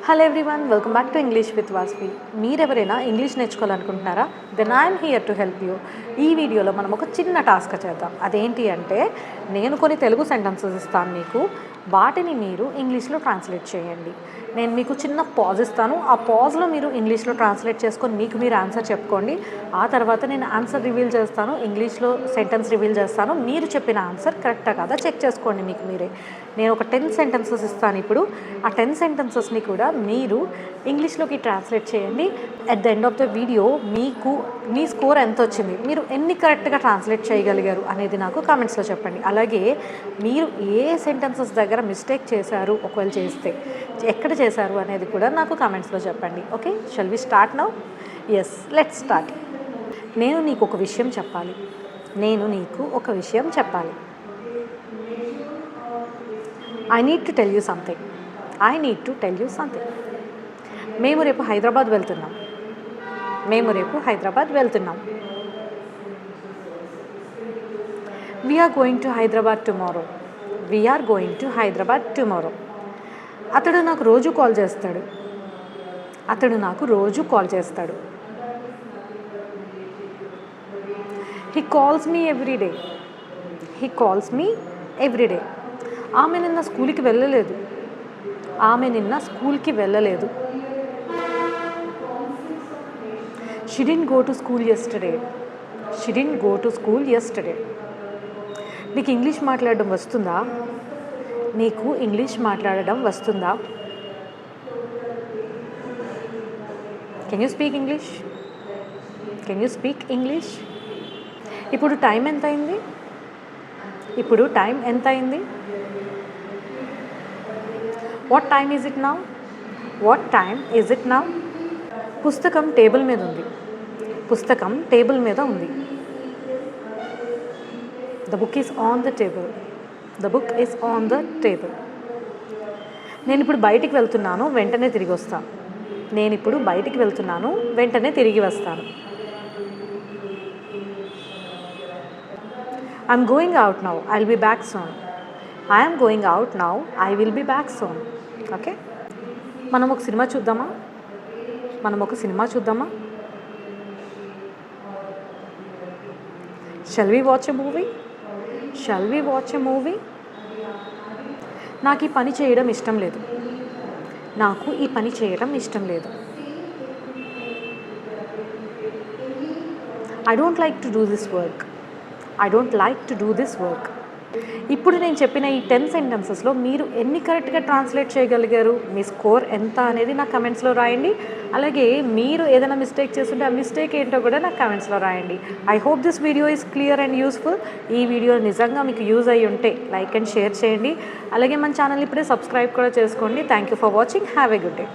Hello everyone, welcome back to English with Vasvi. మీరెవరైనా English నేర్చుకోవాలనుకుంటున్నారా? Then I'm here to help you. ఈ వీడియోలో మనం ఒక చిన్న టాస్క్ చేద్దాం. అదేంటి అంటే, నేను కొన్ని తెలుగు సెంటెన్సెస్ ఇస్తాను మీకు, వాటిని మీరు ఇంగ్లీష్లో ట్రాన్స్లేట్ చేయండి. నేను మీకు చిన్న పాజ్ ఇస్తాను. ఆ పాజ్లో మీరు ఇంగ్లీష్లో ట్రాన్స్లేట్ చేసుకొని మీకు మీరు ఆన్సర్ చెప్పుకోండి. ఆ తర్వాత నేను ఆన్సర్ రివీల్ చేస్తాను, ఇంగ్లీష్లో సెంటెన్స్ రివీల్ చేస్తాను. మీరు చెప్పిన ఆన్సర్ కరెక్టా కాదా చెక్ చేసుకోండి మీకు మీరే. నేను ఒక 10 సెంటెన్సెస్ ఇస్తాను ఇప్పుడు. ఆ 10 సెంటెన్సెస్ని కూడా మీరు ఇంగ్లీష్లోకి ట్రాన్స్లేట్ చేయండి. At the end of the video మీకు మీ స్కోర్ ఎంత వచ్చింది, మీరు ఎన్ని కరెక్ట్గా ట్రాన్స్లేట్ చేయగలిగారు అనేది నాకు కామెంట్స్లో చెప్పండి. అలాగే మీరు ఏ సెంటెన్సెస్ దగ్గర మిస్టేక్ చేశారు, ఒకవేళ చేస్తే ఎక్కడ చేశారు అనేది కూడా నాకు కామెంట్స్లో చెప్పండి. Okay, shall we start now? Yes, let's start. నేను నీకు ఒక విషయం చెప్పాలి. I need to tell you something. మేము రేపు హైదరాబాద్ వెళ్తున్నాం. We are going to Hyderabad tomorrow. అతడు నాకు రోజు కాల్ చేస్తాడు. He calls me every day. ఆమె నిన్న స్కూల్కి వెళ్ళలేదు. She didn't go to school yesterday. నీకు ఇంగ్లీష్ మాట్లాడడం వస్తుందా? Can you speak English? ఇప్పుడు టైం ఎంత అయింది? What time is it now? పుస్తకం టేబుల్ మీద ఉంది. The book is on the table. నేను ఇప్పుడు బయటికి వెళ్తున్నాను, వెంటనే తిరిగి వస్తాను. I'm going out now. I'll be back soon. Okay, మనం ఒక సినిమా చూద్దామా? Shall we watch a movie? నాకు ఈ పని చేయడం ఇష్టం లేదు. I don't like to do this work. ఇప్పుడు నేను చెప్పిన ఈ 10 సెంటెన్సెస్లో మీరు ఎన్ని కరెక్ట్గా ట్రాన్స్లేట్ చేయగలిగారు, మీ స్కోర్ ఎంత అనేది నాకు కమెంట్స్లో రాయండి. అలాగే మీరు ఏదైనా మిస్టేక్ చేస్తుంటే ఆ మిస్టేక్ ఏంటో కూడా నాకు కమెంట్స్లో రాయండి. I hope this video is clear and useful. ఈ వీడియో నిజంగా మీకు యూజ్ అయ్యి ఉంటే లైక్ అండ్ షేర్ చేయండి. అలాగే మన ఛానల్ ఇప్పుడే సబ్స్క్రైబ్ కూడా చేసుకోండి. Thank you for watching. Have a good day.